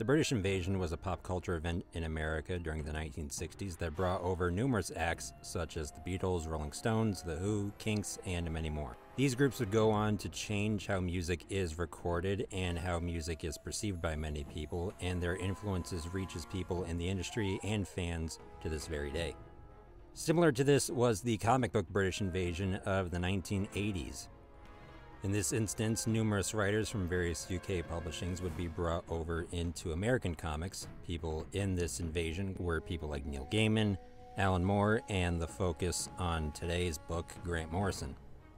The British invasion was a pop culture event in America during the 1960s that brought over numerous acts such as the Beatles, Rolling Stones, The Who, Kinks, and many more. These groups would go on to change how music is recorded and how music is perceived by many people, and their influences reaches people in the industry and fans to this very day. Similar to this was the comic book British invasion of the 1980s. In this instance, numerous writers from various UK publishings would be brought over into American comics. People in this invasion were people like Neil Gaiman, Alan Moore, and the focus on today's book, Grant Morrison.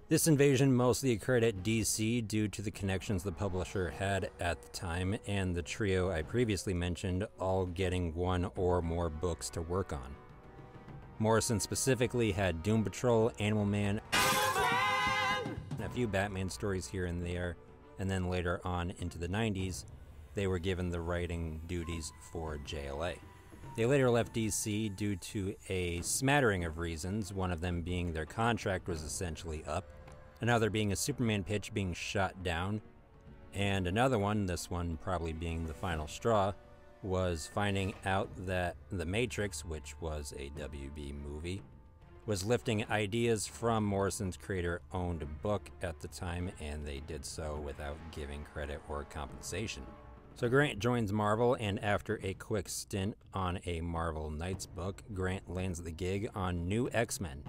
This invasion mostly occurred at DC due to the connections the publisher had at the time, and the trio I previously mentioned all getting one or more books to work on. Morrison specifically had Doom Patrol, Animal Man, and a few Batman stories here and there, and then later on into the 90s, they were given the writing duties for JLA. They later left DC due to a smattering of reasons, one of them being their contract was essentially up, another being a Superman pitch being shot down, and another one, this one probably being the final straw, was finding out that The Matrix, which was a WB movie, was lifting ideas from Morrison's creator-owned book at the time, and they did so without giving credit or compensation. So Grant joins Marvel, and after a quick stint on a Marvel Knights book, Grant lands the gig on New X-Men.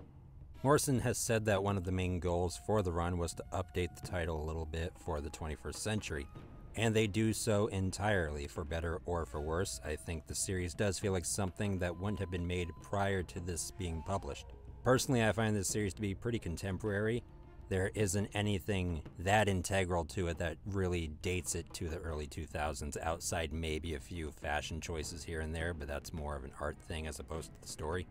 Morrison has said that one of the main goals for the run was to update the title a little bit for the 21st century, and they do so entirely, for better or for worse. I think the series does feel like something that wouldn't have been made prior to this being published. Personally, I find this series to be pretty contemporary. There isn't anything that integral to it that really dates it to the early 2000s, outside maybe a few fashion choices here and there, but that's more of an art thing as opposed to the story.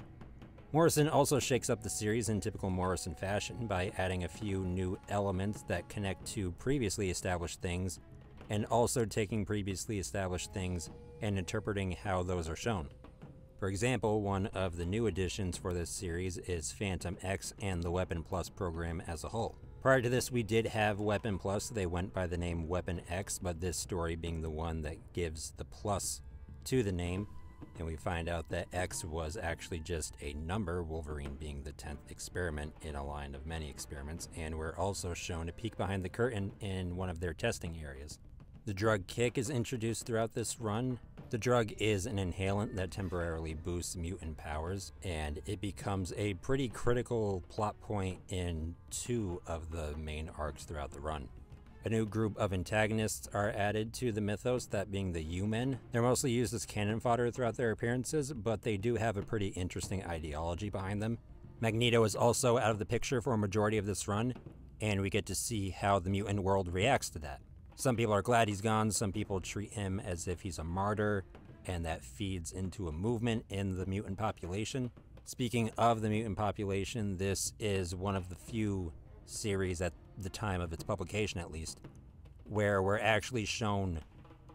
Morrison also shakes up the series in typical Morrison fashion by adding a few new elements that connect to previously established things, and also taking previously established things and interpreting how those are shown. For example, one of the new additions for this series is Phantom X and the Weapon Plus program as a whole. Prior to this, we did have Weapon Plus. They went by the name Weapon X, but this story being the one that gives the plus to the name, and we find out that X was actually just a number, Wolverine being the 10th experiment in a line of many experiments, and we're also shown a peek behind the curtain in one of their testing areas. The drug Kick is introduced throughout this run. The drug is an inhalant that temporarily boosts mutant powers, and it becomes a pretty critical plot point in 2 of the main arcs throughout the run. A new group of antagonists are added to the mythos, that being the U-Men. They're mostly used as cannon fodder throughout their appearances, but they do have a pretty interesting ideology behind them. Magneto is also out of the picture for a majority of this run, and we get to see how the mutant world reacts to that. Some people are glad he's gone, some people treat him as if he's a martyr, and that feeds into a movement in the mutant population. Speaking of the mutant population, this is one of the few series, at the time of its publication at least, where we're actually shown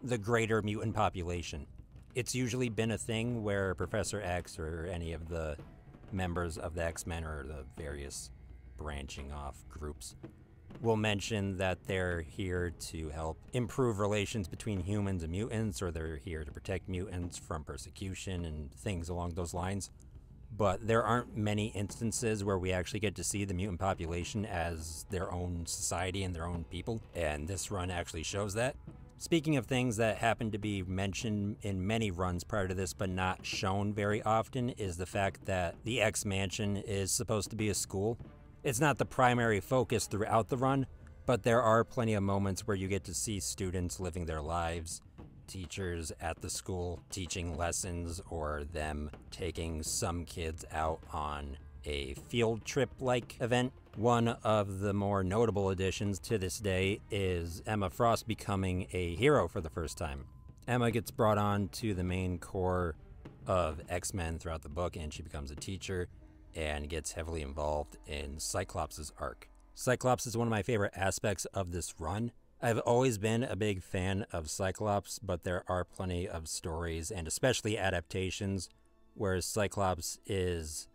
the greater mutant population. It's usually been a thing where Professor X or any of the members of the X-Men or the various branching off groups will mention that they're here to help improve relations between humans and mutants, or they're here to protect mutants from persecution and things along those lines. But there aren't many instances where we actually get to see the mutant population as their own society and their own people, and this run actually shows that. Speaking of things that happen to be mentioned in many runs prior to this but not shown very often, is the fact that the X-Mansion is supposed to be a school. It's not the primary focus throughout the run, but there are plenty of moments where you get to see students living their lives, teachers at the school teaching lessons, or them taking some kids out on a field trip-like event. One of the more notable additions to this day is Emma Frost becoming a hero for the first time. Emma gets brought on to the main core of X-Men throughout the book, and she becomes a teacher and gets heavily involved in Cyclops' arc. Cyclops is one of my favorite aspects of this run. I've always been a big fan of Cyclops, but there are plenty of stories, and especially adaptations, where Cyclops is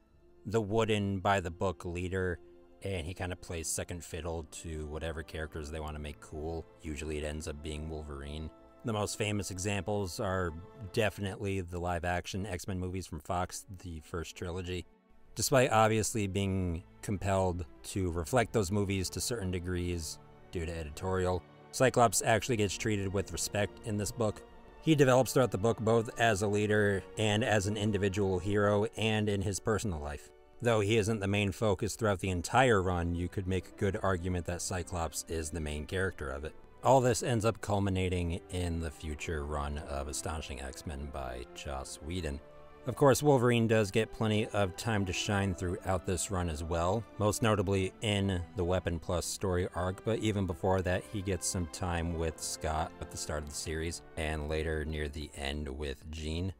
the wooden by-the-book leader, and he kind of plays second fiddle to whatever characters they want to make cool. Usually it ends up being Wolverine. The most famous examples are definitely the live-action X-Men movies from Fox, the first trilogy. Despite obviously being compelled to reflect those movies to certain degrees due to editorial, Cyclops actually gets treated with respect in this book. He develops throughout the book both as a leader and as an individual hero and in his personal life. Though he isn't the main focus throughout the entire run, you could make a good argument that Cyclops is the main character of it. All this ends up culminating in the future run of Astonishing X-Men by Joss Whedon. Of course, Wolverine does get plenty of time to shine throughout this run as well, most notably in the Weapon Plus story arc, but even before that he gets some time with Scott at the start of the series, and later near the end with Jean.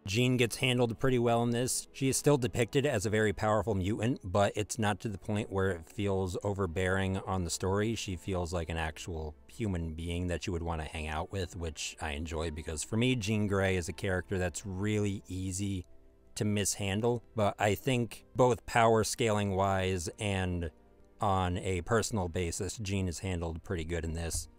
Jean gets handled pretty well in this. She is still depicted as a very powerful mutant, but it's not to the point where it feels overbearing on the story. She feels like an actual human being that you would want to hang out with, which I enjoy because for me, Jean Grey is a character that's really easy to mishandle, but I think both power scaling wise and on a personal basis, Jean is handled pretty good in this.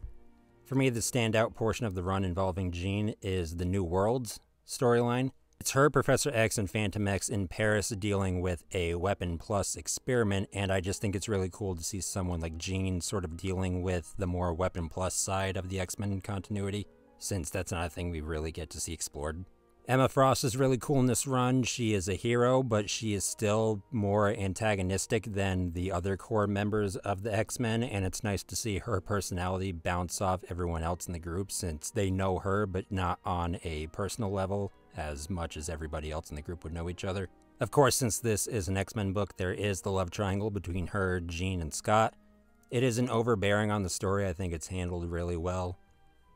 For me, the standout portion of the run involving Jean is the New Worlds storyline. It's her, Professor X, and Phantom X in Paris dealing with a Weapon Plus experiment, and I just think it's really cool to see someone like Jean sort of dealing with the more Weapon Plus side of the X-Men continuity, since that's not a thing we really get to see explored. Emma Frost is really cool in this run. She is a hero, but she is still more antagonistic than the other core members of the X-Men, and it's nice to see her personality bounce off everyone else in the group since they know her, but not on a personal level as much as everybody else in the group would know each other. Of course, since this is an X-Men book, there is the love triangle between her, Jean, and Scott. It isn't overbearing on the story. I think it's handled really well.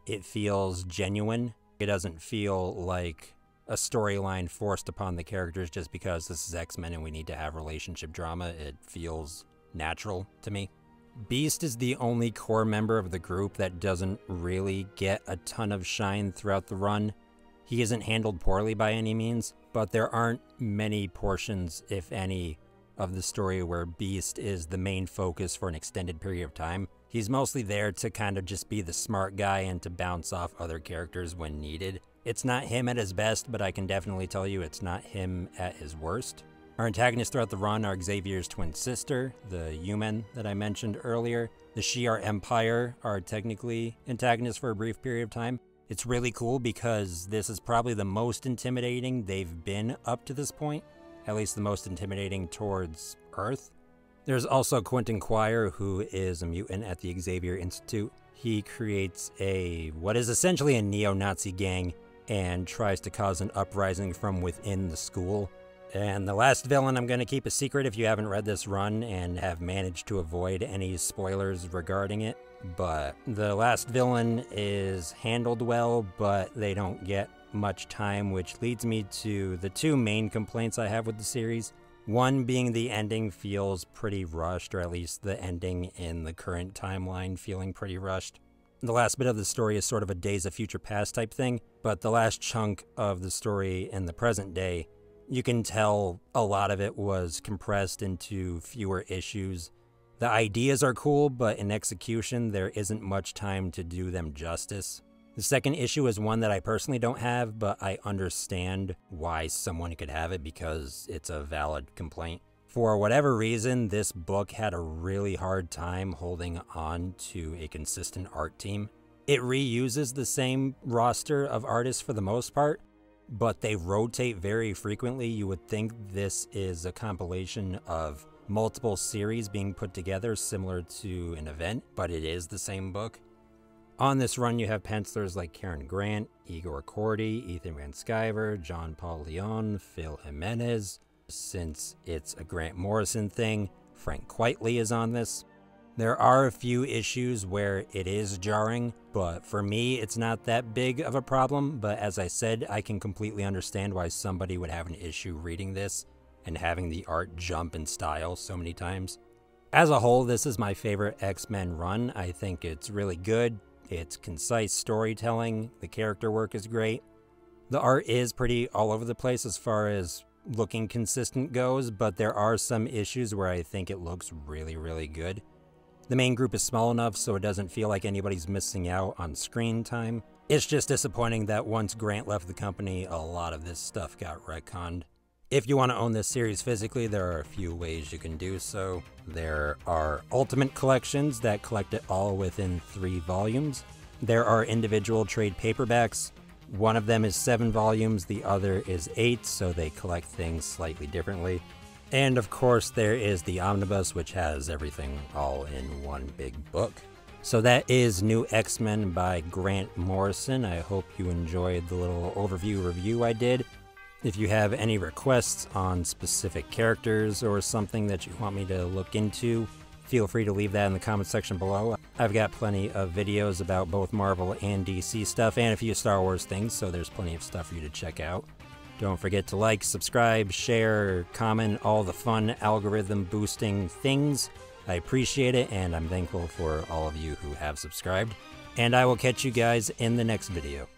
It feels genuine. It doesn't feel like a storyline forced upon the characters just because this is X-Men and we need to have relationship drama. It feels natural to me. Beast is the only core member of the group that doesn't really get a ton of shine throughout the run. He isn't handled poorly by any means, but there aren't many portions, if any, of the story where Beast is the main focus for an extended period of time. He's mostly there to kind of just be the smart guy and to bounce off other characters when needed. It's not him at his best, but I can definitely tell you it's not him at his worst. Our antagonists throughout the run are Xavier's twin sister, the human that I mentioned earlier. The Shi'ar Empire are technically antagonists for a brief period of time. It's really cool because this is probably the most intimidating they've been up to this point, at least the most intimidating towards Earth. There's also Quentin Quire, who is a mutant at the Xavier Institute. He creates what is essentially a neo-Nazi gang and tries to cause an uprising from within the school. And the last villain I'm going to keep a secret if you haven't read this run and have managed to avoid any spoilers regarding it. But the last villain is handled well, but they don't get much time, which leads me to the two main complaints I have with the series. One being the ending feels pretty rushed, or at least the ending in the current timeline feeling pretty rushed. The last bit of the story is sort of a Days of Future Past type thing, but the last chunk of the story in the present day, you can tell a lot of it was compressed into fewer issues. The ideas are cool, but in execution, there isn't much time to do them justice. The second issue is one that I personally don't have, but I understand why someone could have it because it's a valid complaint. For whatever reason, this book had a really hard time holding on to a consistent art team. It reuses the same roster of artists for the most part, but they rotate very frequently. You would think this is a compilation of multiple series being put together similar to an event, but it is the same book. On this run, you have pencilers like Karen Grant, Igor Cordy, Ethan Van Sciver, John Paul Leon, Phil Jimenez. Since it's a Grant Morrison thing, Frank Quitely is on this. There are a few issues where it is jarring, but for me, it's not that big of a problem. But as I said, I can completely understand why somebody would have an issue reading this and having the art jump in style so many times. As a whole, this is my favorite X-Men run. I think it's really good. It's concise storytelling. The character work is great. The art is pretty all over the place as far as looking consistent goes, but there are some issues where I think it looks really, really good. The main group is small enough so it doesn't feel like anybody's missing out on screen time. It's just disappointing that once Grant left the company, a lot of this stuff got retconned. If you want to own this series physically, there are a few ways you can do so. There are Ultimate collections that collect it all within 3 volumes. There are individual trade paperbacks. One of them is 7 volumes, the other is 8, so they collect things slightly differently. And of course there is the Omnibus, which has everything all in one big book. So that is New X-Men by Grant Morrison. I hope you enjoyed the little overview review I did. If you have any requests on specific characters or something that you want me to look into, feel free to leave that in the comment section below. I've got plenty of videos about both Marvel and DC stuff and a few Star Wars things, so there's plenty of stuff for you to check out. Don't forget to like, subscribe, share, comment, all the fun algorithm boosting things. I appreciate it, and I'm thankful for all of you who have subscribed. And I will catch you guys in the next video.